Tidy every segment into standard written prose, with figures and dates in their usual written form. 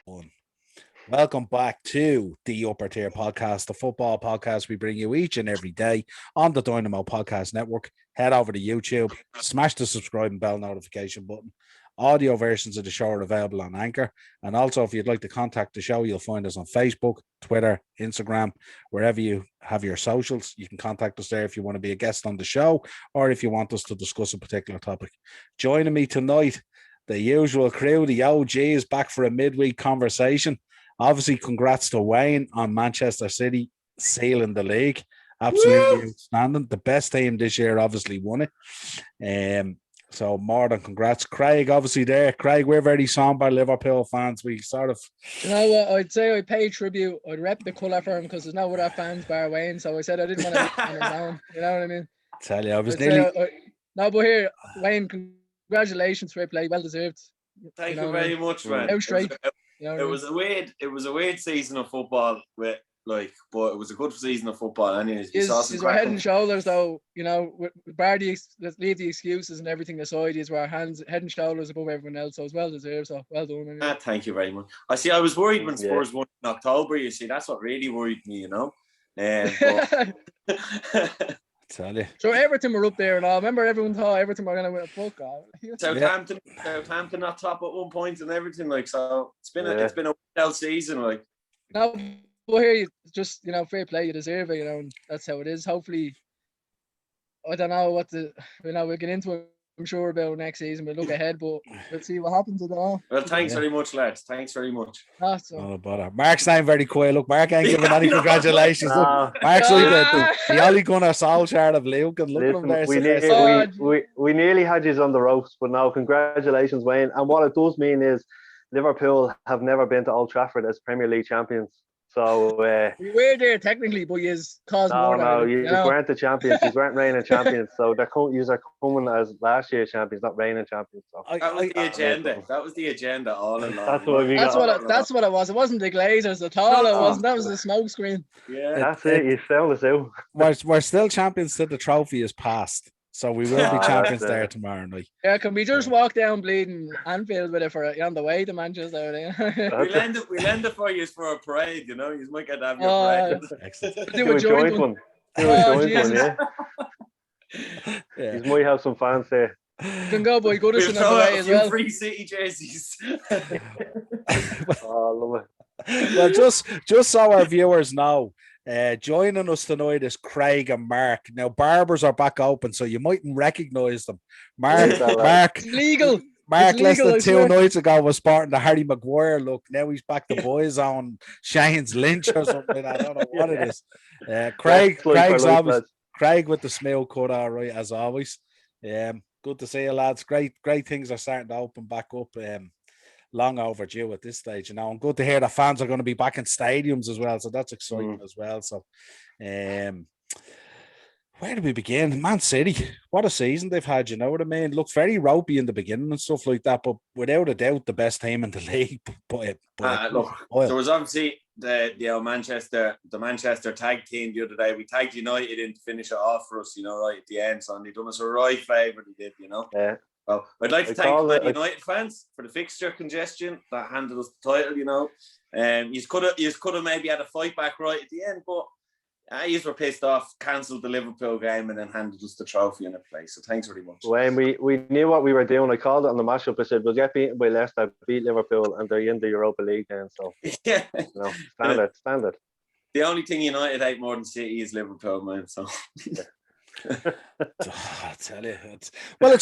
One. Welcome back to the Upper Tier Podcast, the football podcast we bring you each and every day on the Dynamo Podcast Network. Head over to YouTube, smash the subscribe and bell notification button. Audio versions of the show are available on Anchor. And also, if you'd like to contact the show, you'll find us on Facebook, Twitter, Instagram, wherever you have your socials. You can contact us there if you want to be a guest on the show or if you want us to discuss a particular topic. Joining me tonight, the usual crew, the OGs, back for a midweek conversation. Obviously, congrats to Wayne on Manchester City sealing the league. Absolutely outstanding. The best team this year obviously won it. So more than congrats. Craig, obviously there. Craig, we're very somber Liverpool fans. We sort of... You know what? I'd say I'd pay tribute. I'd rep the colour for him because there's no other fans bar Wayne. So I said I didn't want to let him down. You know what I mean? Tell you, I was nearly... No, but here, Wayne, congratulations for play. Well deserved. Thank you very much, man. Out straight. It was a weird season of football but it was a good season of football. Anyways, he's our head and shoulders, though. You know, let's leave the excuses and everything aside. He's our head and shoulders above everyone else. So it's well deserved. So well done. Anyway. Thank you very much. I was worried when Spurs won in October. You see, that's what really worried me. You know. Tell you. So Everton were up there and all. Remember, everyone thought Everton were going to win a fuck off. Southampton not top at 1 point and everything. Like, so it's been a wild season. Like, no, but here you just fair play. You deserve it. And that's how it is. Hopefully, I don't know we'll get into it. I'm sure about next season. We'll look ahead, but we'll see what happens. I don't know. Well, thanks very much, lads. Thanks very much. Not a bother. Mark's not very quiet. Look, Mark ain't giving any congratulations. Look, Mark's like the Ole Gunnar Solskjaer of Luke. And look at him there. We nearly had you on the ropes, but now congratulations, Wayne. And what it does mean is Liverpool have never been to Old Trafford as Premier League champions. So we were there technically, but you caused more. No, you weren't the champions. You weren't reigning champions. So they're coming as last year's champions, not reigning champions. So. That was the agenda. That was the agenda all along. That's what it was. It wasn't the Glazers at all. It wasn't. That was the smoke screen. Yeah, that's it. You sell us out. We're still champions till the trophy is passed. So we will be champions there tomorrow night. Yeah, can we just walk down bleeding Anfield with it on the way to Manchester? We'll end it for you for a parade, you might get to have your parade. Excellent. Do a joint one. Yeah. You might have some fans there. You can go, boy. Go to some other way as well. Free City jerseys. Love it. Well, just so our viewers know, joining us tonight is Craig and Mark. Now, barbers are back open, so you mightn't recognise them. Mark, it's legal. Mark, less than 2 nights ago was sporting the Harry Maguire look. Now he's back to boys on Shane's Lynch or something. I don't know what it is. Craig's always Craig with the smell cut, all right, as always. Good to see you, lads. Great things are starting to open back up. Long overdue at this stage, and good to hear that fans are going to be back in stadiums as well, so that's exciting as well. So where do we begin? Man City, what a season they've had, you know what I mean? Looked very ropey in the beginning and stuff like that, but without a doubt the best team in the league. Look, there was obviously the Manchester tag team the other day. We tagged United in to finish it off for us, right at the end, so they done us a right favour, they did, Yeah. Well, I'd like to thank the United fans for the fixture congestion that handed us the title, you could have maybe had a fight back right at the end, but you were pissed off, cancelled the Liverpool game and then handed us the trophy in a place. So thanks very much. When we knew what we were doing, I called it on the matchup. I said, we'll get beaten by Leicester, beat Liverpool, and they're in the Europa League then. So, standard. The only thing United hate more than City is Liverpool, man. So... I tell you, it's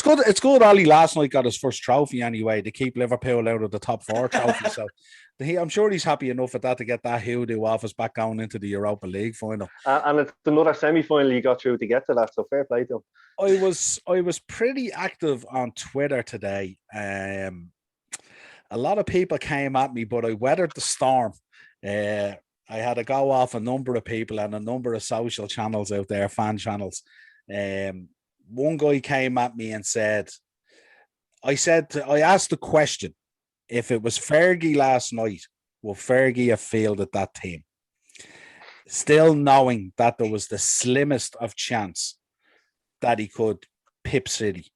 good. It's good. Ollie last night got his first trophy anyway to keep Liverpool out of the top 4 trophy. So I'm sure he's happy enough with that to get that hoodoo off his back going into the Europa League final. And it's another semi-final you got through to get to that. So fair play to him. I was pretty active on Twitter today. A lot of people came at me, but I weathered the storm. I had to go off a number of people and a number of social channels out there, fan channels. One guy came at me and said, I asked the question, if it was Fergie last night, would Fergie have fielded that team? Still knowing that there was the slimmest of chance that he could pip City.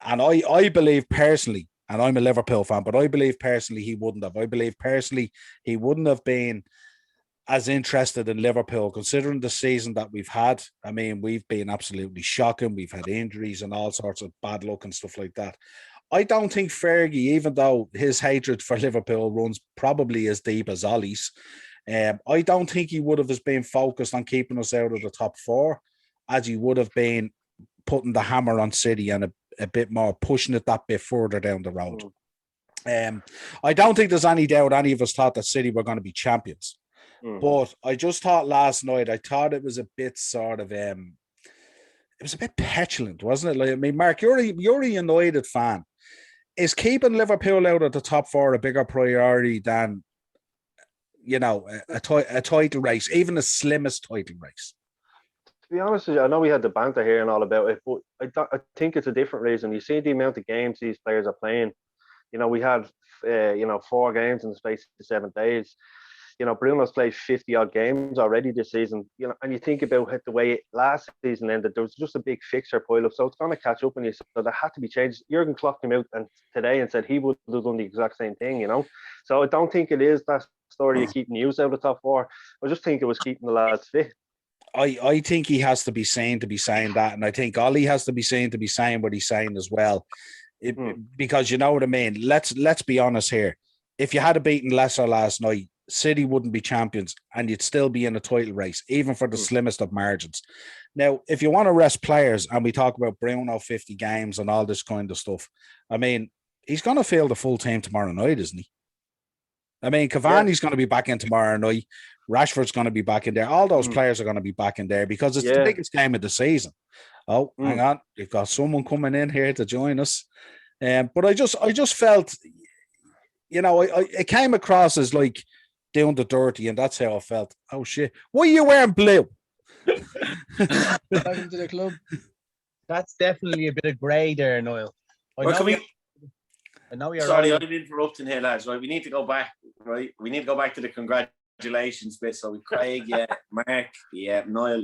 And I believe personally and I'm a Liverpool fan, but I believe personally he wouldn't have. I believe personally he wouldn't have been as interested in Liverpool, considering the season that we've had. I mean, we've been absolutely shocking. We've had injuries and all sorts of bad luck and stuff like that. I don't think Fergie, even though his hatred for Liverpool runs probably as deep as Ollie's, I don't think he would have been focused on keeping us out of the top four as he would have been putting the hammer on City and a bit more, pushing it that bit further down the road. I don't think there's any doubt any of us thought that City were going to be champions. But I just thought last night, I thought it was a bit sort of, it was a bit petulant, wasn't it? Like, I mean, Mark, you're a United fan. Is keeping Liverpool out of the top four a bigger priority than, you know, a title race, even the slimmest title race? To be honest with you, I know we had the banter here and all about it, but I think it's a different reason. You see the amount of games these players are playing. You know, we had, 4 games in the space of 7 days. You know, Bruno's played 50 odd games already this season. You know, and you think about the way last season ended, there was just a big fixture pile up, so it's going to catch up on you. So there had to be changes. Jurgen Klopp came out today and said he would have done the exact same thing. You know, so I don't think it is that story of keeping news out of the top four. I just think it was keeping the lads fit. I think he has to be saying that, and I think Ollie has to be saying what he's saying as well. Because you know what I mean. Let's be honest here. If you had beaten Leicester last night, City wouldn't be champions, and you'd still be in a title race, even for the slimmest of margins. Now, if you want to rest players, and we talk about Bruno 50 games and all this kind of stuff, I mean, he's going to field the full team tomorrow night, isn't he? I mean, Cavani's going to be back in tomorrow night. Rashford's going to be back in there. All those players are going to be back in there because it's the biggest game of the season. Oh, hang on. We've got someone coming in here to join us. But I just felt, you know, it came across as like doing the dirty, and that's how I felt. Oh, shit. Why are you wearing blue? Welcome to the club. That's definitely a bit of grey there, Niall. I know you're sorry, right. I'm interrupting here, lads. Right, we need to go back. Right, we need to go back to the congratulations bit. So with Craig, Mark, Niall,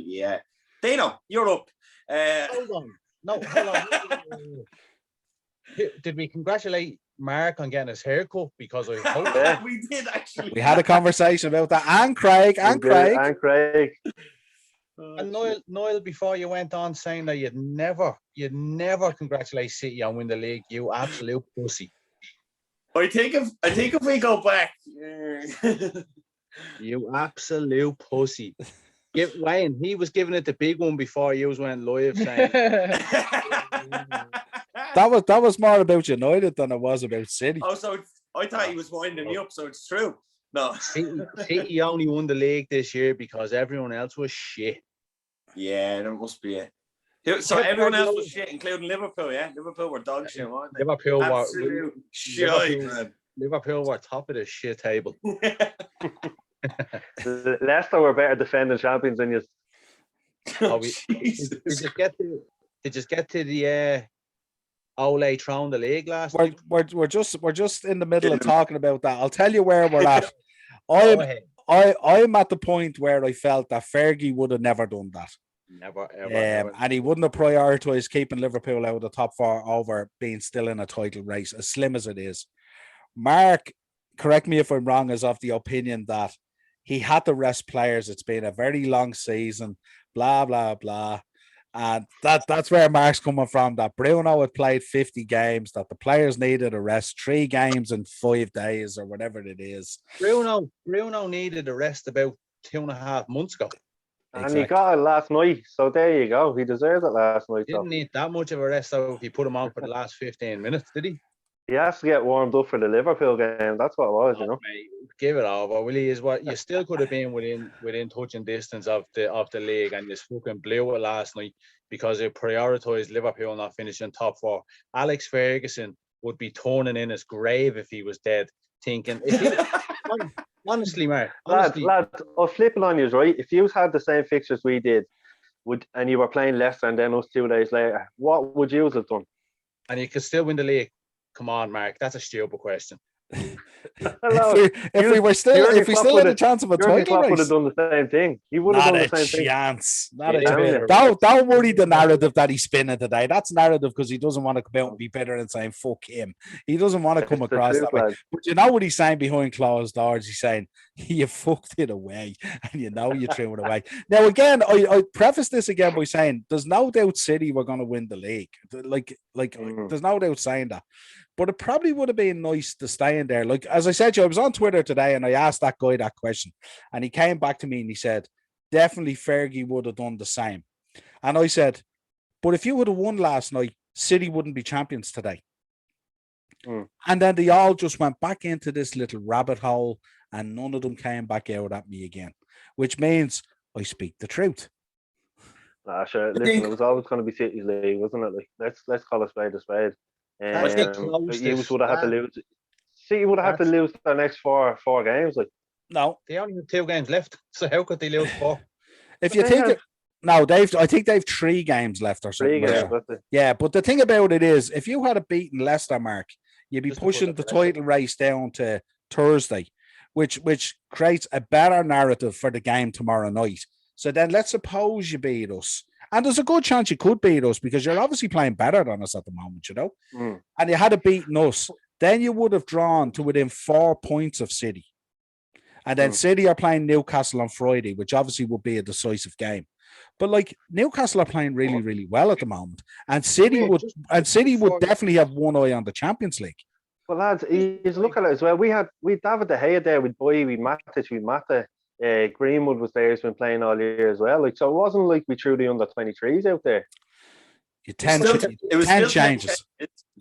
Dino, you're up. Hold on. No, hold on. Did we congratulate Mark on getting his haircut? Because I hope we did actually. We had a conversation about that, and Craig. And Niall, before you went on saying that you'd never congratulate City on winning the league, you absolute pussy. I think if we go back, you absolute pussy. Wayne, he was giving it the big one before you went live saying. That was more about United than it was about City. Oh, so I thought he was winding me up, so it's true. No. City only won the league this year because everyone else was shit. Yeah, that must be it. So everyone else was shit, including Liverpool, yeah? Liverpool were dog shit, weren't they? Liverpool were top of the shit table. Leicester were better defending champions than you. Did you get to the Ole throwing the league last night? We're just in the middle of talking about that. I'll tell you where we're at. I'm at the point where I felt that Fergie would have never done that. Never, ever. And he wouldn't have prioritized keeping Liverpool out of the top four over being still in a title race, as slim as it is. Mark, correct me if I'm wrong, is of the opinion that he had to rest players. It's been a very long season, blah, blah, blah. And that's where Mark's coming from, that Bruno had played 50 games, that the players needed a rest, 3 games in 5 days or whatever it is. Bruno needed a rest about 2.5 months ago. And he got it last night, so there you go. He deserved it last night. Didn't need that much of a rest, though, if he put him on for the last 15 minutes, did he? He has to get warmed up for the Liverpool game. That's what it was, you know. Mate, give it over, will he? Is what you still could have been within touching distance of the league, and you fucking blew it last night because it prioritised Liverpool not finishing top 4. Alex Ferguson would be turning in his grave if he was dead, thinking. Honestly, Mark. Lads, I'm flipping on you, right? If you had the same fixtures we did, and you were playing Leicester and then us 2 days later, what would you have done? And you could still win the league. Come on, Mark. That's a stupid question. If we still had a chance of a Jurgen title Klopp would race, have done the same thing. He would have not done a the same chance. thing. Not a chance. Don't worry the narrative that he's spinning today. That's narrative because he doesn't want to come out and be bitter and saying fuck him. He doesn't want to come across that way. But you know what he's saying behind closed doors? He's saying you fucked it away, and you know you threw it away. Now again, I preface this again by saying there's no doubt City were going to win the league. There's no doubt saying that. But it probably would have been nice to stay in there. Like, as I said, I was on Twitter today and I asked that guy that question. And he came back to me and he said, definitely Fergie would have done the same. And I said, but if you would have won last night, City wouldn't be champions today. And then they all just went back into this little rabbit hole and none of them came back out at me again, which means I speak the truth. Sure. Listen, it was always going to be City's league, wasn't it? Like, let's call a spade a spade. You would have had to lose. City would have had to lose their next four games. Like, no, they only have 2 games left. So how could they lose 4? If you think I think they've 3 games left or something. 3 games, yeah, but the thing about it is, if you had beaten Leicester, Mark, you'd be pushing the title race down to Thursday, which creates a better narrative for the game tomorrow night. So then let's suppose you beat us. And there's a good chance you could beat us because you're obviously playing better than us at the moment, you know? And you had beaten us. Then you would have drawn to within 4 points of City. And then City are playing Newcastle on Friday, which obviously would be a decisive game. But like Newcastle are playing really, really well at the moment. And City would definitely have one eye on the Champions League. Well, lads, you look at it as well. We David De Gea there with Boy, with Matic, with Mata. Greenwood was there. He's been playing all year as well. Like, so it wasn't like we threw the under-23s out there. It was 10 changes.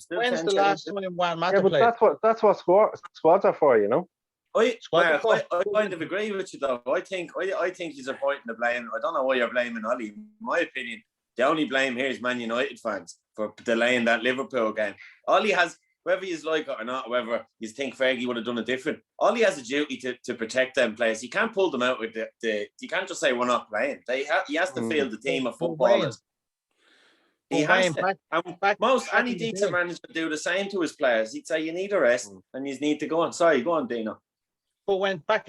When's the last time Mata played? But that's what squads are for, you know. I kind of agree with you though. I think he's avoiding the blame. I don't know why you're blaming Ollie. In my opinion, the only blame here is Man United fans for delaying that Liverpool game. Ollie has, whether you like it or not, whether you think Fergie would have done it different, Ollie has a duty to protect them players. He can't pull them out with you can't just say we're not playing. He has to field the team of footballers. He has to. Any decent manager would do the same to his players. He'd say you need a rest and you need to go on. Sorry, go on, Dino. But when back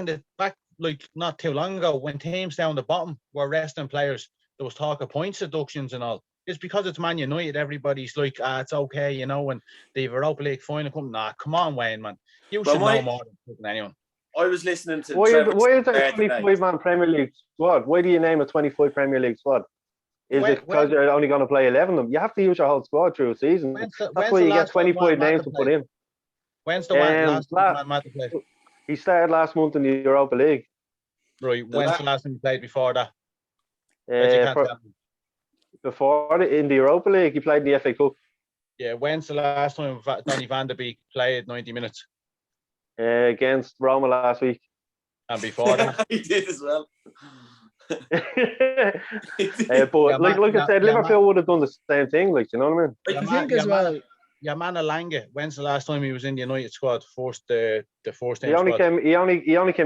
like not too long ago, when teams down the bottom were resting players, there was talk of point deductions and all. It's because it's Man United. Everybody's like, it's okay, you know. When the Europa League final come, come on, Wayne, man, you should know more than anyone. I was listening to. Why is there a 25-man Premier League squad? Why do you name a 25 Premier League squad? Is it because you're only going to play 11 of them? You have to use your whole squad through a season. That's why you get 25 names to put in. When's the last man to play? He started last month in the Europa League. Right. When's the last time you played before that? Before in the Europa League, he played in the FA Cup. Yeah. When's the last time Donny van der Beek played 90 minutes? Against Roma last week. And before that? He did as well. But like I said, Liverpool would have done the same thing. Like, you know what I mean? I think as well. Yeah, man, Alanga. When's the last time he was in the United squad? The first He only came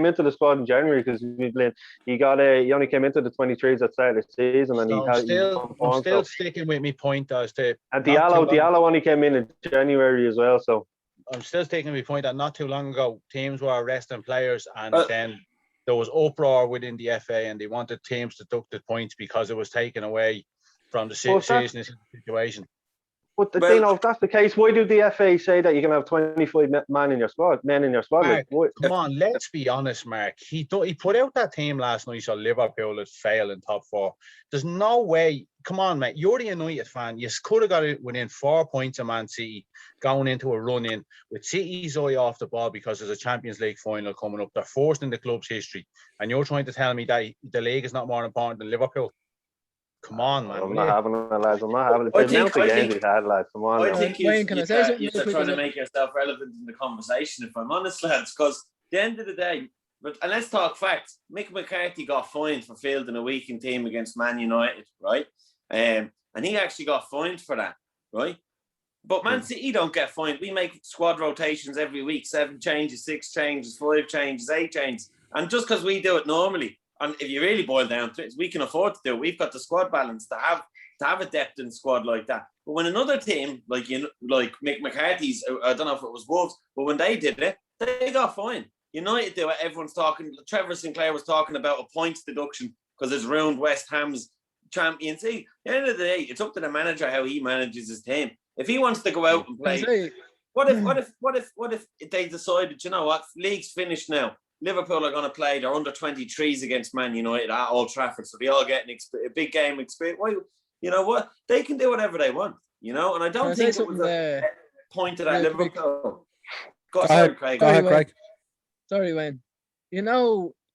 into the squad in January because he only came into the 23s at the start of the season, and I'm still sticking with my point as to. And Diallo only came in January as well, so I'm still sticking with my point that not too long ago teams were arresting players, and then there was uproar within the FA, and they wanted teams to deduct points because it was taken away from the seriousness of the situation. But if that's the case, why do the FA say that you can have 25 men in your squad? Mark, come on, let's be honest, Mark. He put out that team last night, so Liverpool would fail in top 4. There's no way. Come on, mate. You're the United fan. You could have got it within 4 points of Man City going into a run-in with City's eye off the ball because there's a Champions League final coming up. They're first in the club's history. And you're trying to tell me that the league is not more important than Liverpool? Come on, man. I'm not having it, lads. I'm not having it. The amount of games we've had, lads. Come on. I think you're trying to make yourself relevant in the conversation, if I'm honest, lads, because at the end of the day, and let's talk facts. Mick McCarthy got fined for fielding a weakened team against Man United, right? And he actually got fined for that, right? But Man City don't get fined. We make squad rotations every week, 7 changes, 6 changes, 5 changes, 8 changes. And just because we do it normally, and if you really boil down to it, we can afford to do it. We've got the squad balance to have a depth in the squad like that. But when another team, like Mick McCarthy's, I don't know if it was Wolves, but when they did it, They got fine. United do it. Everyone's talking. Trevor Sinclair was talking about a points deduction because it's ruined West Ham's Champions League. At the end of the day, it's up to the manager how he manages his team. If he wants to go out and play, what if they decided, you know what, league's finished now. Liverpool are going to play their under 23s against Man United at Old Trafford, so they all get a big game experience. Well, you know what? They can do whatever they want, and I don't think it was pointed at Liverpool. Go ahead, Craig. Go ahead, Craig. Sorry, Wayne.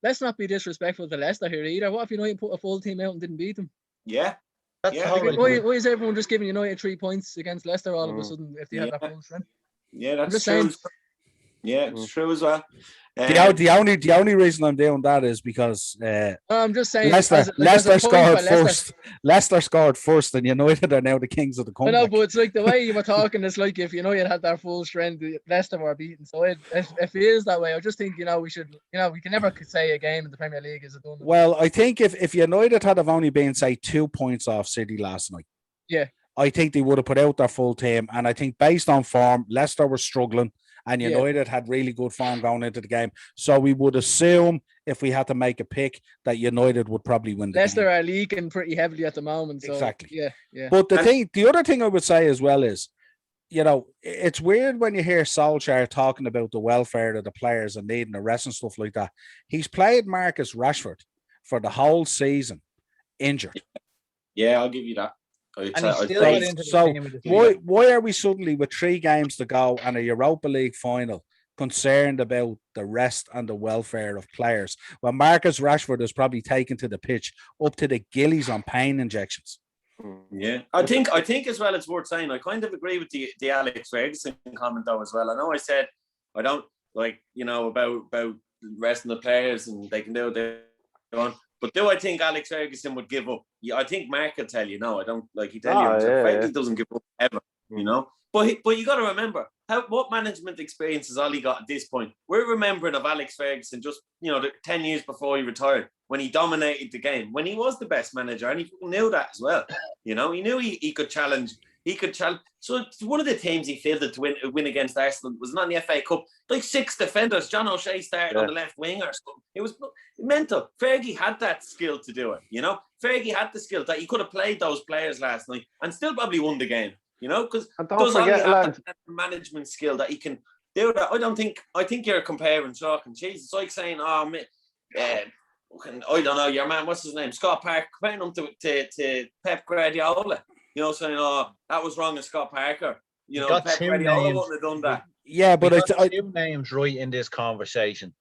Let's not be disrespectful to Leicester here either. What if United put a full team out and didn't beat them? Yeah. Why is everyone just giving United 3 points against Leicester all of a sudden if they had that full strength? Yeah, that's true. Yeah, it's true as well. The only reason I'm doing that is because I'm just saying Leicester scored first. Leicester scored first, and United are now the kings of the comeback. I know, but it's like the way you were talking. It's like if United had their full strength, Leicester were beaten. So it feels that way. I just think we should. We can never say a game in the Premier League is a done. Well, I think if United had have only been say 2 points off City last night, I think they would have put out their full team. And I think based on form, Leicester were struggling. And United had really good form going into the game. So we would assume if we had to make a pick that United would probably win the game. Leicester are leaking pretty heavily at the moment. So, exactly. Yeah. But the other thing I would say as well is, it's weird when you hear Solskjaer talking about the welfare of the players and needing a rest and stuff like that. He's played Marcus Rashford for the whole season injured. Yeah, I'll give you that. So why are we suddenly with 3 games to go and a Europa League final concerned about the rest and the welfare of players when Marcus Rashford is probably taken to the pitch up to the gillies on pain injections? Yeah, I think as well it's worth saying I kind of agree with the Alex Ferguson comment though as well. I know I said I don't like about resting the players and they can do what they want. But do I think Alex Ferguson would give up? Yeah, I think Mark will tell you. No, I don't. Like he tell you, he doesn't give up ever. But you got to remember what management experience has Ollie got at this point. We're remembering of Alex Ferguson just 10 years before he retired when he dominated the game, when he was the best manager, and he knew that as well. He knew he could challenge. He could challenge. So it's one of the teams he fielded to win against Arsenal was not in the FA Cup. Like 6 defenders. John O'Shea started on the left wing or something. It was mental. Fergie had that skill to do it. Fergie had the skill that he could have played those players last night and still probably won the game. Because does Ollie have that management skill that he can do that? I think you're comparing chalk and cheese. It's like saying, I don't know, your man, what's his name? Scott Parker, comparing him to Pep Guardiola. Saying, that was wrong in Scott Parker. Pep Guardiola wouldn't have done that. Yeah, but it's 2 names right in this conversation.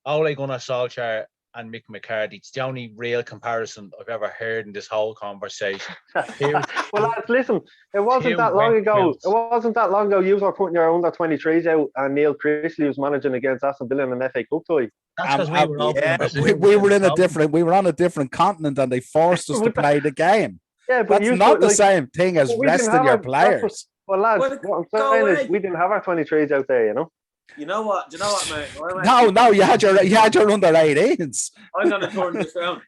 Ole Gunnar Solskjaer and Mick McCarthy. It's the only real comparison I've ever heard in this whole conversation. Well, lads, listen, it wasn't that long ago. You were putting your under 23s out, and Neil Chrisley was managing against Aston Villa in an FA Cup tie. That's because we were on a different continent, and they forced us to play the game. Yeah, but that's not the same thing as resting your players. Well, lads, what I'm saying is we didn't have our 23s out there, You know what, mate? No, you had your under 18s. I'm gonna turn this around.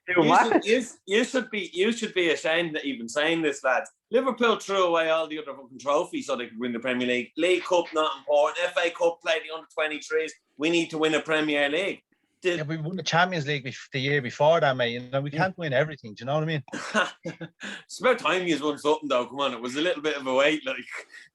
You should be ashamed of even saying this, lads. Liverpool threw away all the other fucking trophies so they could win the Premier League. League Cup not important. FA Cup played the under 23s. We need to win a Premier League. We won the Champions League the year before that, mate. We can't win everything. Do you know what I mean? It's about time you won something, though. Come on, it was a little bit of a wait, like.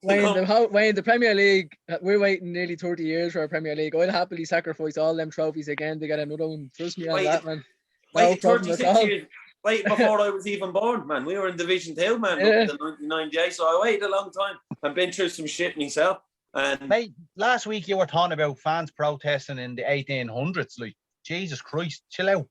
Wayne, the Premier League, we're waiting nearly 30 years for our Premier League. I'd happily sacrifice all them trophies again to get another one. Trust me on that, man. Wait, 36 years. Wait, before I was even born, man. We were in Division 2, man, up to 1998, so I waited a long time. I've been through some shit myself. And mate, last week you were talking about fans protesting in the 1800s. Like, Jesus Christ, chill out.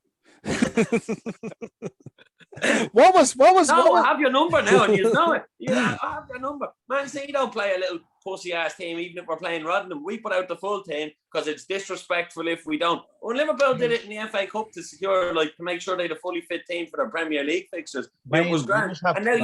What was? I have your number now, and you know it. Yeah, I have your number. Man City don't play a little pussy ass team, even if we're playing Rotherham. We put out the full team because it's disrespectful if we don't. When Liverpool did it in the FA Cup to secure, to make sure they had a fully fit team for their Premier League fixtures, it was grand. And now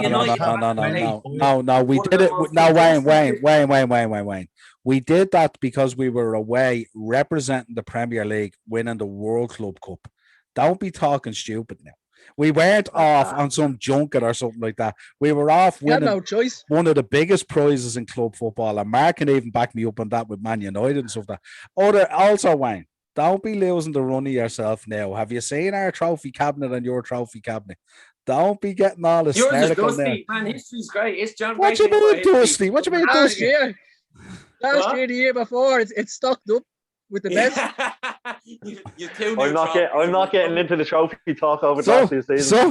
No, we did it. No, Wayne. We did that because we were away representing the Premier League, winning the World Club Cup. Don't be talking stupid now. We weren't off on some junket or something like that. We were off You had winning no choice. one of the biggest prizes in club football. And Mark can even back me up on that with Man United and stuff. Also, Wayne, don't be losing the run of yourself now. Have you seen our trophy cabinet and your trophy cabinet? Don't be getting all Yours is hysterical now. dusty, man. History's great. It's John. What you mean dusty? What you mean Last dusty? year, the year before, it's stocked up with the best. I'm not getting into the trophy talk over the season.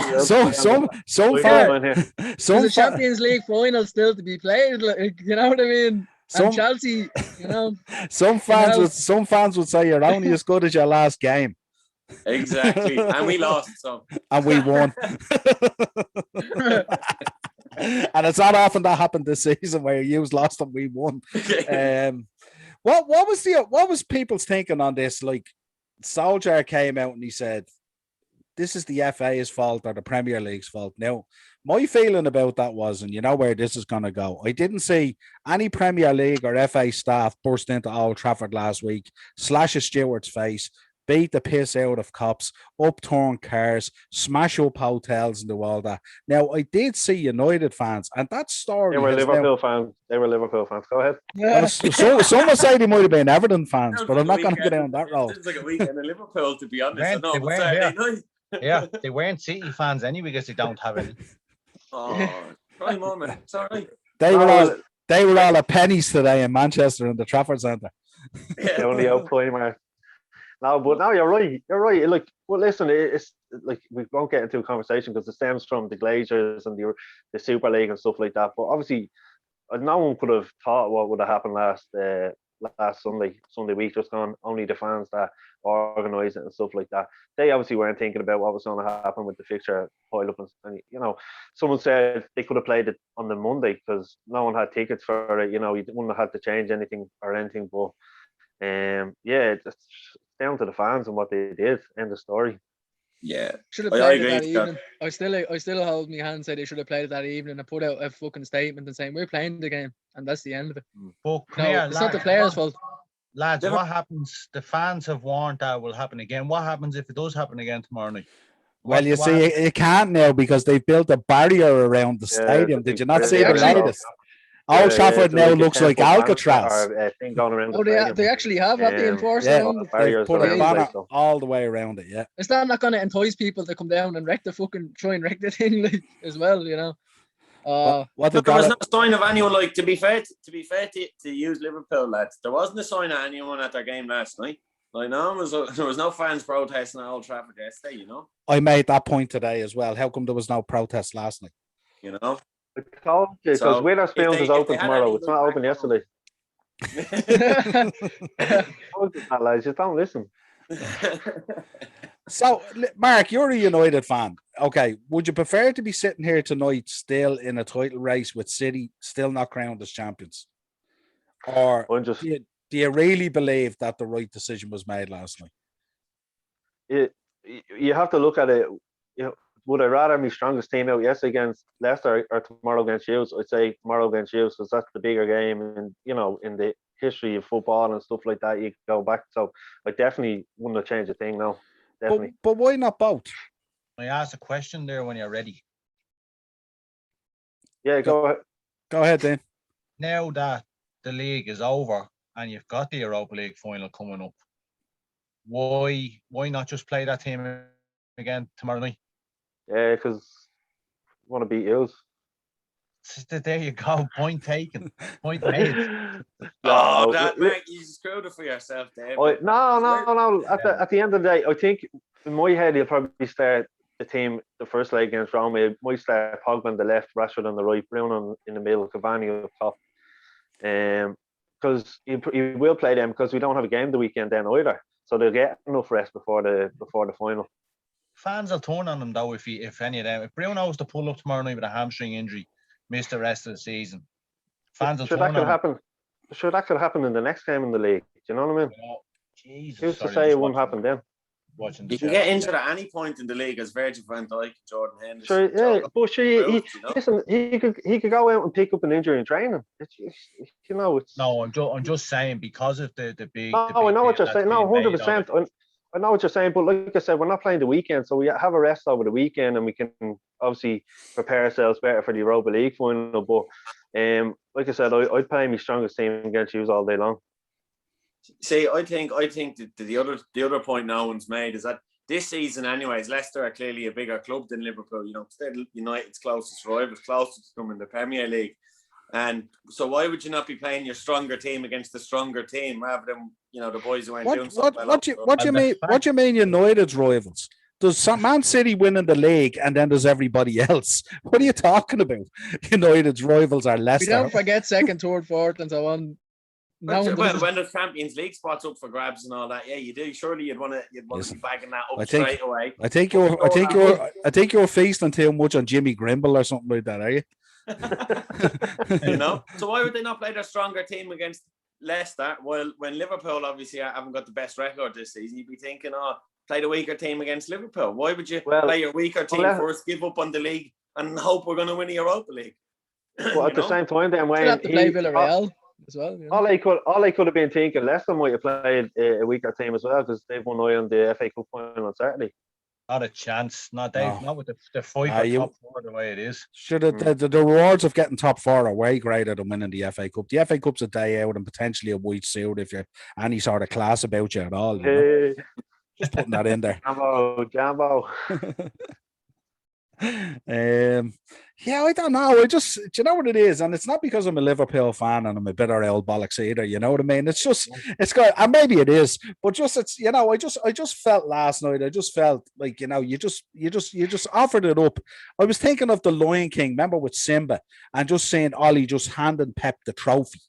There's a Champions League final still to be played. Like, you know what I mean? And Chelsea, you know. Some fans would say you're only as good as your last game. Exactly, and we lost some, and we won. And it's not often that happened this season where you lost and we won. What was people's thinking on this? Like, Solskjaer came out and he said, "This is the FA's fault or the Premier League's fault." Now, my feeling about that was, and you know where this is going to go, I didn't see any Premier League or FA staff burst into Old Trafford last week, slash a Stewart's face, beat the piss out of cops, upturn cars, smash up hotels and do all that. Now, I did see United fans, and that story... They were Liverpool fans. Go ahead. Well, some would say they might have been Everton fans, but I'm not going to go down that road. It's like a weekend in Liverpool, to be honest. Yeah, they weren't City fans anyway because they don't have any. Oh, cry moment. Sorry. They were all at pennies today in Manchester in the Trafford Centre. Yeah, only out Mark. No, you're right. You're right. Like, well, listen, it's like we won't get into a conversation because it stems from the Glazers and the Super League and stuff like that. But obviously, no one could have thought what would have happened last Sunday week just gone. Only the fans that organise it and stuff like that. They obviously weren't thinking about what was going to happen with the fixture pile up. And you know, someone said they could have played it on the Monday because no one had tickets for it. You know, you wouldn't have had to change anything or anything. But yeah, it's down to the fans and what they did. End of story. Yeah, should have played it that evening. I still hold my hand. Say they should have played it that evening and put out a fucking statement and saying we're playing the game and that's the end of it. But it's not the players' fault. Lads, what happens? The fans have warned that will happen again. What happens if it does happen again tomorrow night? Well, you see, it can't now because they've built a barrier around the stadium. Did you not see the latest? Old Trafford now looks like Alcatraz. They actually have the enforced around it. They put a banner all the way around it. Yeah, it's not going to entice people to come down and try and wreck the thing like, as well. You know. There was no sign of anyone. Like, to be fair to use Liverpool, lads, there wasn't a sign of anyone at their game last night. Like, no, there was no fans protesting at Old Trafford yesterday. You know. I made that point today as well. How come there was no protest last night? You know. Because Witherspoons is open tomorrow. It's not open yesterday. Just don't listen. So, Mark, you're a United fan. Okay, would you prefer to be sitting here tonight still in a title race with City still not crowned as champions? Or do you really believe that the right decision was made last night? You have to look at it. You know, would I rather my strongest team out yesterday against Leicester or tomorrow against Hughes? I'd say tomorrow against Hughes because that's the bigger game, and you know, in the history of football and stuff like that, you go back. So I definitely wouldn't have changed a thing. No, definitely. But why not both? I asked a question there when you're ready. Yeah, go ahead. Go ahead, then. Now that the league is over and you've got the Europa League final coming up, why not just play that team again tomorrow night? Yeah, because I want to beat Hughes. There you go. Point taken. Point made. You screwed it for yourself there. No. At the end of the day, I think in my head he'll probably start the team the first leg against Roma. He might start Pogba on the left, Rashford on the right, Bruno in the middle, Cavani up top. Because he will play them because we don't have a game the weekend then either, so they'll get enough rest before the final. Fans will turn on them though if any of them. If Bruno was to pull up tomorrow night with a hamstring injury, miss the rest of the season, fans will turn on him. Sure, that could happen in the next game in the league. Do you know what I mean? Jesus, who's to say it won't happen then? You can get injured at any point in the league as Virgil van Dijk, Jordan Henderson. He could go out and pick up an injury in training. No, I'm just saying because of the big. I know what you're saying. No, 100%. I know what you're saying, but like I said, we're not playing the weekend, so we have a rest over the weekend, and we can obviously prepare ourselves better for the Europa League final. But like I said, I'd play my strongest team against you all day long. See, I think that the other point no one's made is that this season, anyways, Leicester are clearly a bigger club than Liverpool. You know, they're United's closest rivals, closest to them in the Premier League. And so why would you not be playing your stronger team against the stronger team rather than, the boys who ain't doing so well? What do you mean United's rivals? There's Man City winning the league and then there's everybody else. What are you talking about? United's rivals are Leicester. We don't forget second, third, fourth and so on. Well, when there's Champions League spots up for grabs and all that, yeah, you do. Surely you'd want to be bagging that up straight away. I think you're feasting too much on Jimmy Grimble or something like that, are you? So why would they not play their stronger team against Leicester? Well, when Liverpool obviously haven't got the best record this season, you'd be thinking, play the weaker team against Liverpool. Why would you play your weaker team first, give up on the league, and hope we're going to win the Europa League? Well, at the same time, then when have to play Villarreal as well. All I could have been thinking, Leicester might have played a weaker team as well because they've won on the FA Cup final on Saturday. Not a chance. Not with the fight for top four the way it is. Sure, the rewards of getting top four are way greater than winning the FA Cup. The FA Cup's a day out and potentially a white suit if you're any sort of class about you at all. Just putting that in there. Jambo. I don't know. Do you know what it is? And it's not because I'm a Liverpool fan and I'm a bitter old bollocks either. You know what I mean? It's just, it's got, and maybe it is, but just it's, I just felt last night. I just felt like, you just offered it up. I was thinking of the Lion King, remember with Simba, and just saying Ollie just handing Pep the trophy.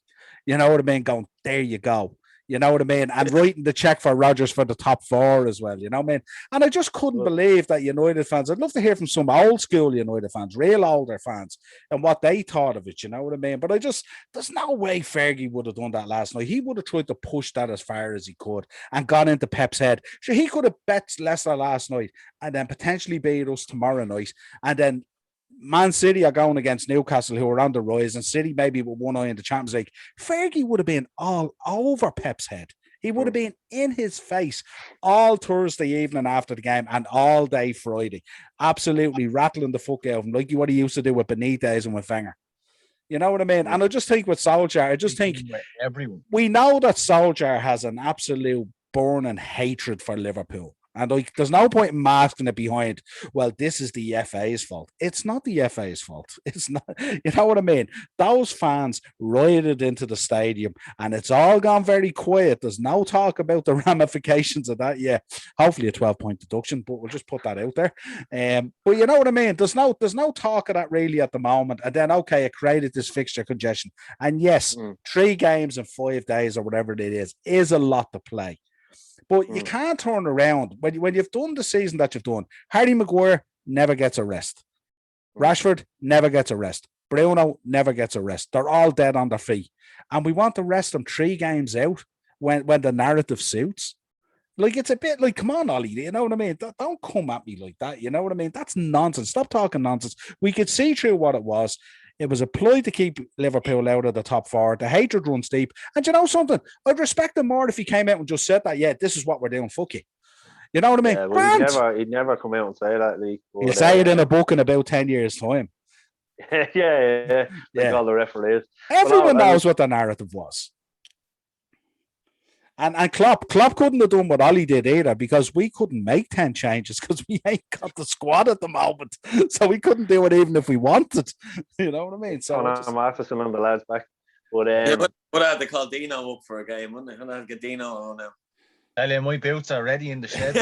You know what I mean? Going, there you go. You know what I mean? And writing the check for Rodgers for the top four as well, you know what I mean? And I just couldn't believe that United fans, I'd love to hear from some old school United fans, real older fans, and what they thought of it, you know what I mean? But there's no way Fergie would have done that last night. He would have tried to push that as far as he could and gone into Pep's head. So he could have bet Leicester last night and then potentially beat us tomorrow night. And then Man City are going against Newcastle, who are on the rise, and City maybe with one eye in the Champions League. Fergie would have been all over Pep's head. He would have been in his face all Thursday evening after the game and all day Friday, absolutely rattling the fuck out of him, like what he used to do with Benitez and with Wenger. You know what I mean? And I just think with Solskjaer, everyone. We know that Solskjaer has an absolute burning hatred for Liverpool. And there's no point in masking it behind, well, this is the FA's fault. It's not the FA's fault. It's not, you know what I mean? Those fans rioted into the stadium and it's all gone very quiet. There's no talk about the ramifications of that yet. Hopefully a 12-point deduction, but we'll just put that out there. But you know what I mean? There's no talk of that really at the moment. And then, okay, it created this fixture congestion. And yes, 3 games in 5 days or whatever it is a lot to play. But you can't turn around when you've done the season that you've done. Harry Maguire never gets a rest. Rashford never gets a rest. Bruno never gets a rest. They're all dead on their feet. And we want to rest them 3 games out when the narrative suits. Like, it's a bit like, come on, Ollie, you know what I mean? Don't come at me like that, you know what I mean? That's nonsense. Stop talking nonsense. We could see through what it was. It was a ploy to keep Liverpool out of the top 4. The hatred runs deep. And you know something? I'd respect him more if he came out and just said that, yeah, this is what we're doing, fuck you. You know what I mean? Yeah, well, he'd never come out and say that. He'll say it in a book in about 10 years' time. yeah. Like all the referees. Everyone knows what the narrative was. And Klopp couldn't have done what Ollie did either because we couldn't make 10 changes because we ain't got the squad at the moment. So we couldn't do it even if we wanted. You know what I mean? So I'm after some of the lads back. But I had to call Dino up for a game, wouldn't I? I had to get Dino on now. Tell you, my boots are ready in the shed.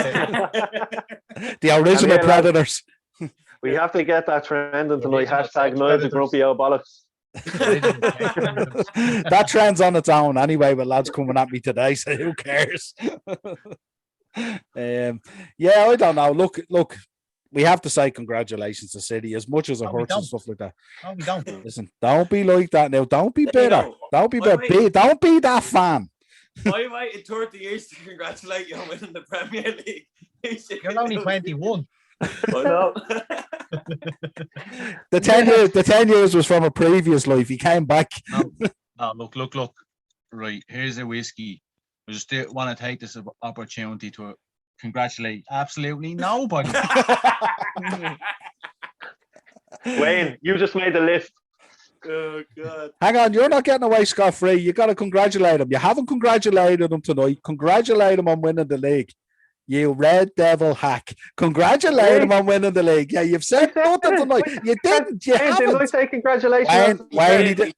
The original Predators. We have to get that trending tonight. Hashtag Noise of Grumpy Old Bollocks. That trend's on its own anyway, but lads coming at me today, so who cares? I don't know. Look, we have to say congratulations to City as much as it hurts and stuff like that. No, we don't. Listen, don't be like that now. Don't be bitter. Don't be bitter. Don't be that fan. I waited 30 years to congratulate you on winning the Premier League. You're only 21. I know. The 10 years was from a previous life. He came back. Look. Right, here's a whiskey. I just want to take this opportunity to congratulate absolutely nobody. Wayne, you just made the list. Oh God! Hang on, you're not getting away scot-free. You got to congratulate him. You haven't congratulated him tonight. Congratulate him on winning the league. You red devil hack. Congratulate him on winning the league. Yeah, you've said nothing tonight. You didn't. You Didn't I haven't. say congratulations? Wayne, He did.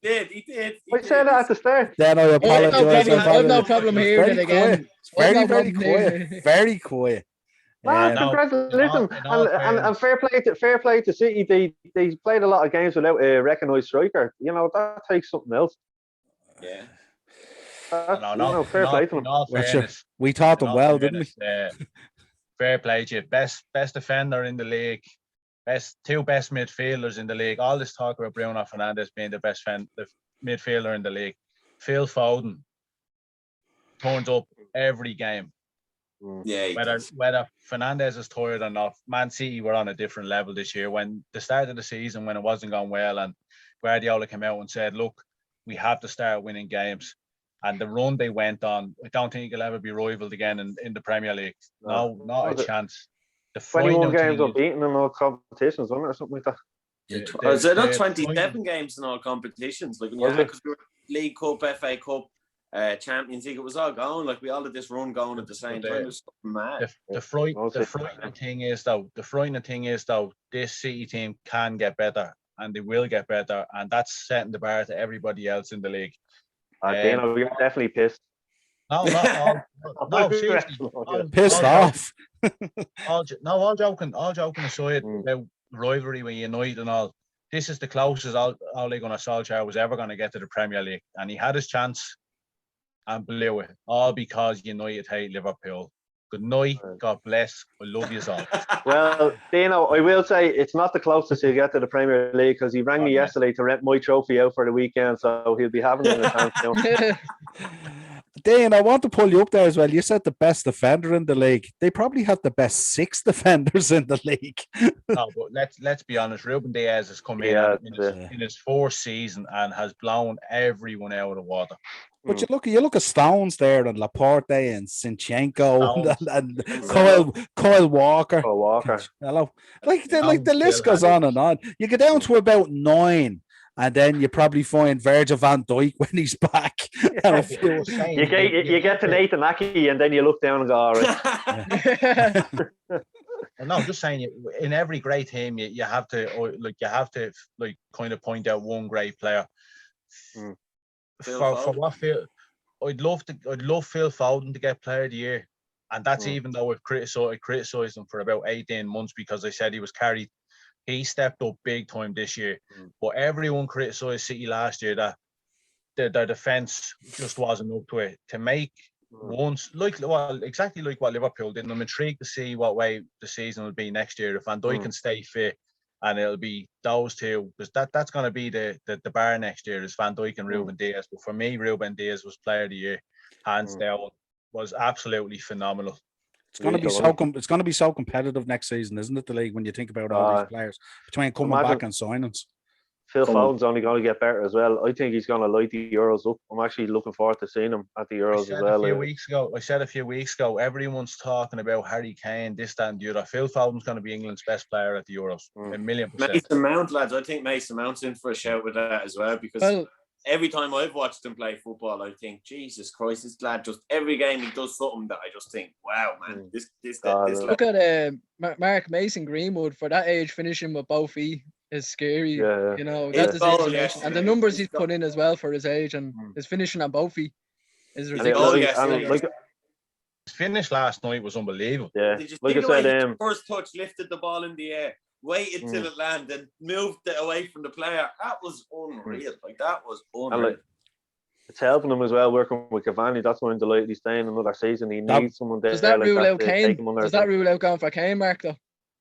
I said that at the start. Then I apologize. I've no problem hearing it again. Very, very quiet. Very quiet. Man, No, congratulations. in all And fair play to City. They played a lot of games without a recognised striker. You know, that takes something else. Yeah. Fair play to them. Fairness, we taught them well, didn't we? Fair play to you. Best defender in the league. Two best midfielders in the league. All this talk about Bruno Fernandes being the best midfielder in the league. Phil Foden turns up every game. Yeah, whether Fernandes is tired or not, Man City were on a different level this year. When the start of the season, when it wasn't going well, and Guardiola came out and said, "Look, we have to start winning games," and the run they went on, I don't think it'll ever be rivaled again in the Premier League. No, not a chance. The 21 games unbeaten in all competitions, wasn't it, or something like that? Is it not 27 games in all competitions? Like, because we were League Cup, FA Cup, Champions League, it was all going. Like, we all had this run going at the same time. It was mad. The frightening thing is though, this City team can get better, and they will get better, and that's setting the bar to everybody else in the league. Dino, you're definitely pissed. No, seriously. Pissed off. All joking aside about rivalry with United and all, this is the closest Ole Gunnar Solskjaer was ever going to get to the Premier League, and he had his chance and blew it, all because United hate Liverpool. Good night, God bless, I love you all. Well, Dino, I will say it's not the closest he'll get to the Premier League, because he rang me yesterday to rent my trophy out for the weekend, so he'll be having it in his hands now. Dane, I want to pull you up there as well. You said the best defender in the league. They probably have the best 6 defenders in the league. No, but let's be honest. Ruben Diaz has come in his 4th season and has blown everyone out of the water. But you look at Stones there, and Laporte and Sinchenko and Kyle Walker. Oh, Walker. Hello. Like the list goes on and on. You get down to about 9. And then you probably find Virgil van Dijk when he's back. You get to Nathan Aki, and then you look down and go, all right. No, I'm just saying, in every great team, you have to kind of point out one great player. For what Phil, I'd love Phil Foden to get Player of the Year, and that's even though I criticised him for about 18 months because I said he was carried. He stepped up big time this year, but everyone criticised City last year that their defence just wasn't up to it. To make exactly like what Liverpool did. And I'm intrigued to see what way the season will be next year if Van Dijk can stay fit, and it'll be those two, because that's going to be the bar next year is Van Dijk and Ruben Diaz. But for me, Ruben Diaz was Player of the Year, hands down. Was absolutely phenomenal. It's going to be so competitive next season, isn't it? The league, when you think about all these players between coming back and signings. Phil Foden's only going to get better as well. I think he's going to light the Euros up. I'm actually looking forward to seeing him at the Euros as well. I said a few weeks ago, everyone's talking about Harry Kane, this, that, and the other. Phil Foden's going to be England's best player at the Euros, 1,000,000%. Mason Mount, lads. I think Mason Mount's in for a shout with that as well, because every time I've watched him play football, I think, Jesus Christ, this lad just every game he does something that I just think, wow, man, this Look at Mark Mason Greenwood, for that age, finishing with both feet is scary. Yeah. You know, that's his age, and the numbers he's put in as well for his age, and his finishing on both feet is ridiculous. His finish last night was unbelievable. Yeah, did you see the way his first touch lifted the ball in the air, waited till it landed, and moved it away from the player? That was unreal. That was unreal. It's helping him as well, working with Cavani. That's why I'm delighted he's staying another season. He needs someone there. Does that rule out Kane? Does that rule out going for Kane, Mark, though?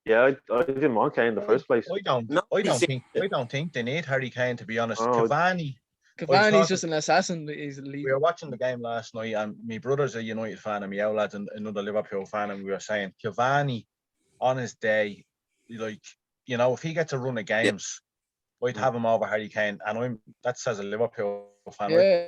Yeah, I didn't want Kane in the first place. I don't think they need Harry Kane, to be honest. Cavani's just an assassin. We were watching the game last night, and my brother's a United fan, and my old lad's another Liverpool fan, and we were saying Cavani on his day, if he gets a run of games, I'd have him over Harry Kane, and that's as a Liverpool fan. Yeah.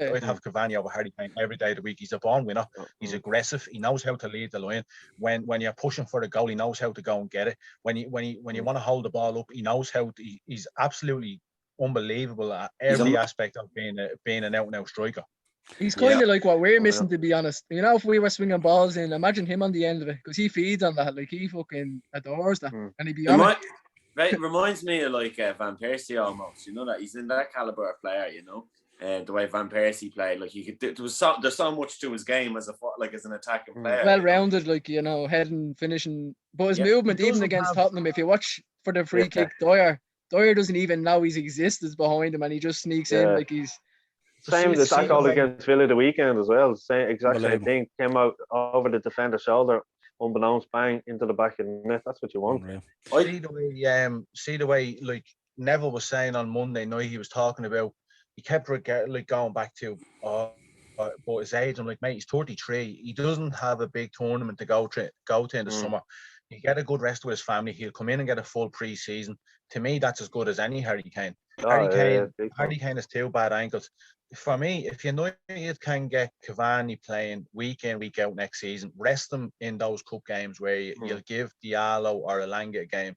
I'd have Cavani over Harry Kane every day of the week. He's a born winner. He's aggressive. He knows how to lead the line. When you're pushing for the goal, he knows how to go and get it. When you want to hold the ball up, he knows how to. He's absolutely unbelievable at every aspect of being an out and out striker. He's kind of like what we're missing, to be honest. You know, if we were swinging balls in, imagine him on the end of it, because he feeds on that. Like, he fucking adores that, and he'd be on it. Right, reminds me of like Van Persie almost. You know that he's in that caliber of player. You know, the way Van Persie played, like he could. There's so much to his game as an attacking player. Well rounded, like, you know, heading, finishing, but his movement, even against Tottenham, if you watch for the free kick, Dyer doesn't even know his existence behind him, and he just sneaks in like he's. Same as that goal against Villa the weekend as well. Same thing. Came out over the defender's shoulder, unbeknownst, bang into the back of the net. That's what you want. See the way like Neville was saying on Monday night. He was talking about. He kept like going back to but his age. I'm like, mate, he's 33. He doesn't have a big tournament to go to in the summer. He get a good rest with his family. He'll come in and get a full pre-season. To me, that's as good as any Harry Kane. Harry Kane has 2 bad ankles. For me, if United can get Cavani playing week in, week out next season, rest them in those cup games where you'll give Diallo or Elanga a game.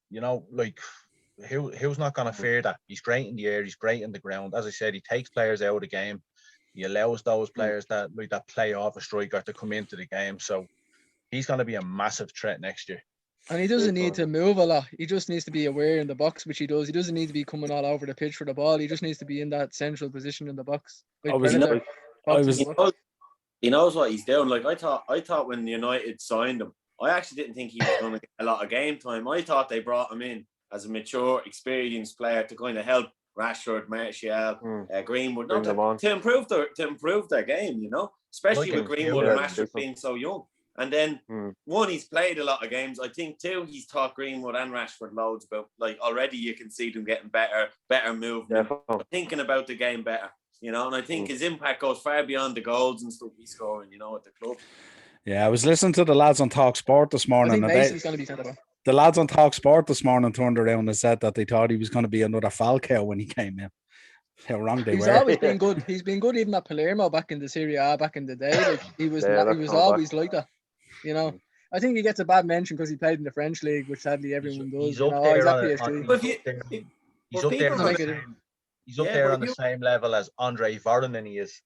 You know, like, who's not going to fear that? He's great in the air. He's great in the ground. As I said, he takes players out of the game. He allows those players that play off a striker to come into the game. So he's going to be a massive threat next year. And he doesn't need to move a lot. He just needs to be aware in the box, which he does. He doesn't need to be coming all over the pitch for the ball. He just needs to be in that central position in the box. He knows what he's doing. Like I thought when United signed him, I actually didn't think he was going to get a lot of game time. I thought they brought him in as a mature, experienced player to kind of help Rashford, Martial, Greenwood, to improve their game. You know, especially with Greenwood and Rashford being so young. And then he's played a lot of games. I think too, he's taught Greenwood and Rashford loads about, like, already you can see them getting better movement, thinking about the game better, you know. And I think his impact goes far beyond the goals and stuff he's scoring, you know, at the club. Yeah, I was listening to the lads on Talk Sport this morning. I think Mason's going to be centre. The lads on Talk Sport this morning turned around and said that they thought he was going to be another Falcao when he came in. How wrong they were. He's always been good. He's been good even at Palermo back in the Serie A back in the day. Like, he was always like that. You know, I think he gets a bad mention because he played in the French league, which sadly everyone does. He's up there on the same level as Andre Vardan, he is.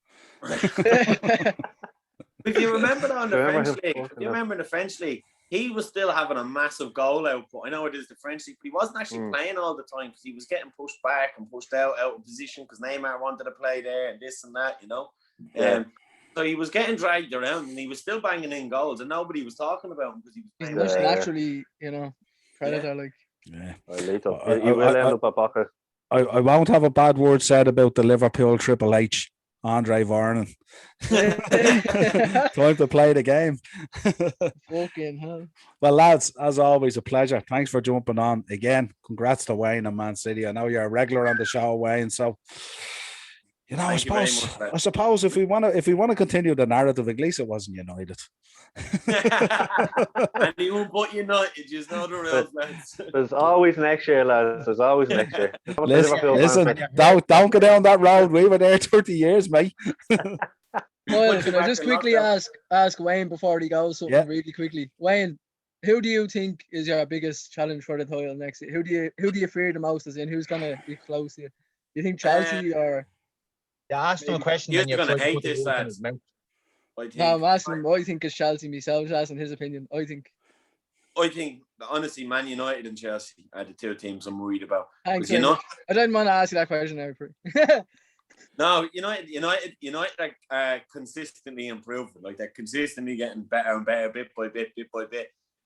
If you remember that in the French league, he was still having a massive goal output. I know it is the French league, but he wasn't actually playing all the time because he was getting pushed back and pushed out of position because Neymar wanted to play there and this and that, you know. So he was getting dragged around and he was still banging in goals and nobody was talking about him because he was playing. He's naturally, you know, predator like. Yeah. He will end up at Boca. I won't have a bad word said about the Liverpool Triple H, Andre Varnon. Time to play the game. Fucking hell. Well, lads, as always, a pleasure. Thanks for jumping on again. Congrats to Wayne and Man City. I know you're a regular on the show, Wayne, so you know, I suppose if we want to continue the narrative, at least it wasn't United. And he won't put United, just know the rules, lads. There's always next year, lads. There's always next year. Listen, don't go down that road. We were there 30 years, mate. Well, can I just quickly ask Wayne before he goes something really quickly? Wayne, who do you think is your biggest challenge for the title next year? Who do you fear the most? As in, who's gonna be close to you? You think Chelsea or? Yeah, ask him a question. You're going to hate this, lads. No, I'm asking him. I think it's Chelsea myself. Just asking his opinion. I think, honestly, Man United and Chelsea are the 2 teams I'm worried about. Thanks. I didn't want to ask you that question now. No, United are consistently improving. Like, they're consistently getting better and better, bit by bit,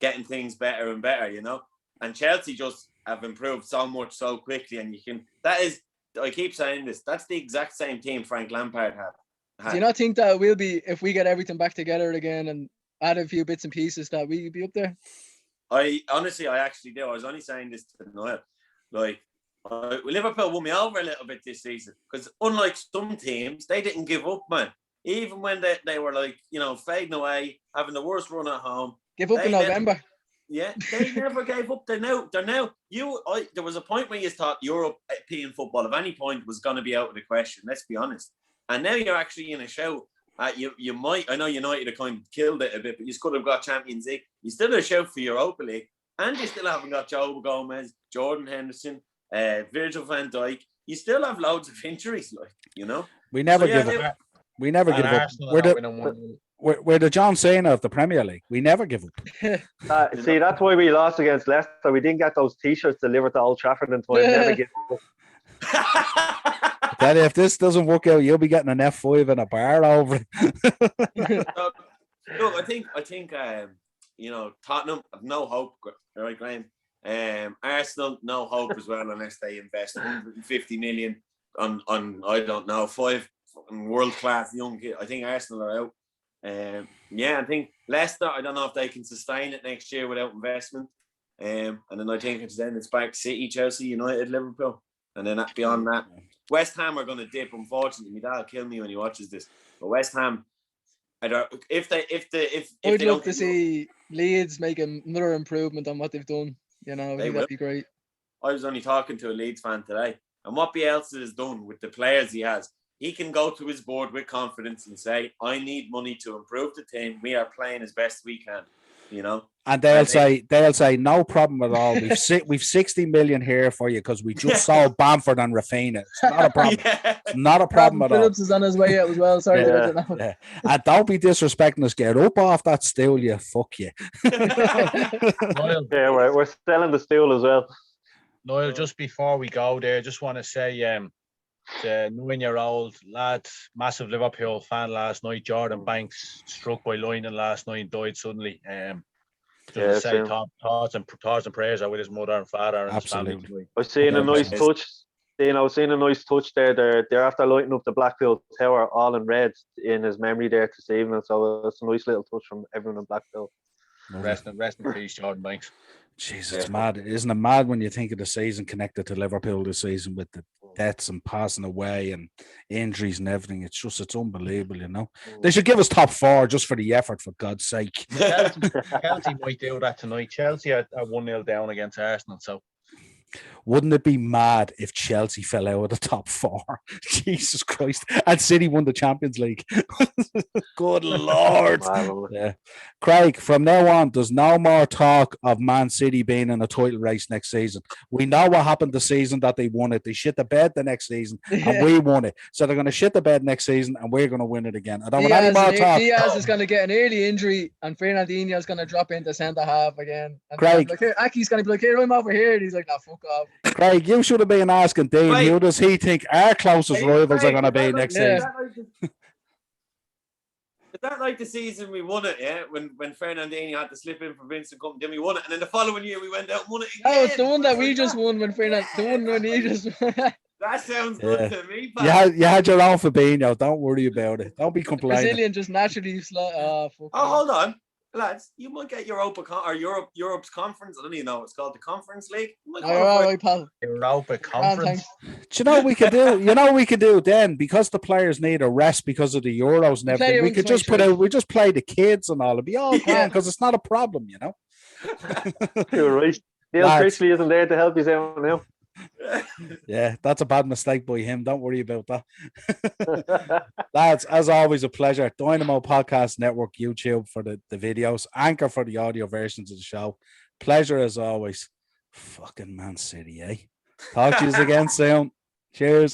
getting things better and better, you know. And Chelsea just have improved so much so quickly, and I keep saying this, that's the exact same team Frank Lampard had. Do you not think that it will be, if we get everything back together again and add a few bits and pieces, that we'll be up there? I actually do. I was only saying this to Noel. Like, Liverpool won me over a little bit this season because unlike some teams, they didn't give up, man. Even when they were, like, you know, fading away, having the worst run at home. Give up in November. They never gave up. They're now. There was a point when you thought European football, at any point, was going to be out of the question. Let's be honest. and now you're actually in a shout. You might, I know United have kind of killed it a bit, but you could have got Champions League. You still have a shout for Europa League, and you still haven't got Joe Gomez, Jordan Henderson, Virgil van Dijk. You still have loads of injuries, like, you know. We never give up. We never give up. We're the John Cena of the Premier League. We never give up. See, that's why we lost against Leicester. We didn't get those T-shirts delivered to Old Trafford in time. Never give up. Daddy, if this doesn't work out, you'll be getting an F5 and a bar over it. Look, I think, you know, Tottenham have no hope, right, Graham? Arsenal, no hope as well, unless they invest 150 million on I don't know, 5 world-class young kids. I think Arsenal are out. I think Leicester, I don't know if they can sustain it next year without investment. And then I think it's back City, Chelsea, United, Liverpool. And then beyond that, West Ham are going to dip, unfortunately. My dad will kill me when he watches this. But West Ham, I don't, if I'd love to see Leeds make another improvement on what they've done. You know, I think that'd be great. I was only talking to a Leeds fan today, and what Bielsa has done with the players he has, he can go to his board with confidence and say, I need money to improve the team. We are playing as best we can, you know. And they'll say, no problem at all. We've 60 million here for you because we just sold Bamford and Rafinha. It's not a problem. It's not a problem at all. Phillips is on his way out as well. Sorry, And don't be disrespecting us. Get up off that stool, you fuck you. Yeah, we're selling the stool as well. Noel, just before we go there, just want to say, the 9-year-old lad, massive Liverpool fan last night, Jordan Banks, struck by lightning last night, died suddenly. Just to say thoughts and prayers are with his mother and father. And absolutely. I was seeing a nice touch. I was seeing a nice touch there. They're after lighting up the Blackpool Tower all in red in his memory there this evening. So it's a nice little touch from everyone in Blackpool. Rest in peace, Jordan Banks. Jeez, it's mad. Isn't it mad when you think of the season connected to Liverpool this season with the deaths and passing away and injuries and everything? It's unbelievable, you know. They should give us top 4 just for the effort, for God's sake. Chelsea might do that tonight. Chelsea are 1-0 down against Arsenal, so. Wouldn't it be mad if Chelsea fell out of the top 4? Jesus Christ. And City won the Champions League. Good Lord. Yeah. Craig, from now on, there's no more talk of Man City being in a title race next season. We know what happened the season that they won it. They shit the bed the next season and we won it. So they're going to shit the bed next season and we're going to win it again. I don't want any more talk. Diaz is going to get an early injury and Fernandinho is going to drop into centre half again. And Craig. Aki's going to be like, here, I'm over here. And he's like, nah, fuck off. Craig, you should have been asking Dean, who does he think our closest rivals are going to be next season? Is that like the season we won it, yeah? When Fernandinho had to slip in for Vincent Company, then we won it, and then the following year we went out and won it again. Oh, it's the one that we just won when he just won. That sounds good to me, pal. You had your own Fabinho. Don't worry about it. Don't be complaining. Brazilian just naturally hold on. Lads, you might get Europe's conference. I don't even know what it's called, the Conference League. Europa Conference. Do you know what we could do? You know what we could do then, because the players need a rest because of the Euros and everything. We could just just play the kids and all. It'd be all grand because it's not a problem, you know. You're right. Neil Critchley isn't there to help you out now. Yeah, that's a bad mistake by him. Don't worry about that. Lads, as always, a pleasure. Dynamo Podcast Network, YouTube for the videos, Anchor for the audio versions of the show. Pleasure as always. Fucking Man City, eh? Talk to you again soon. Cheers.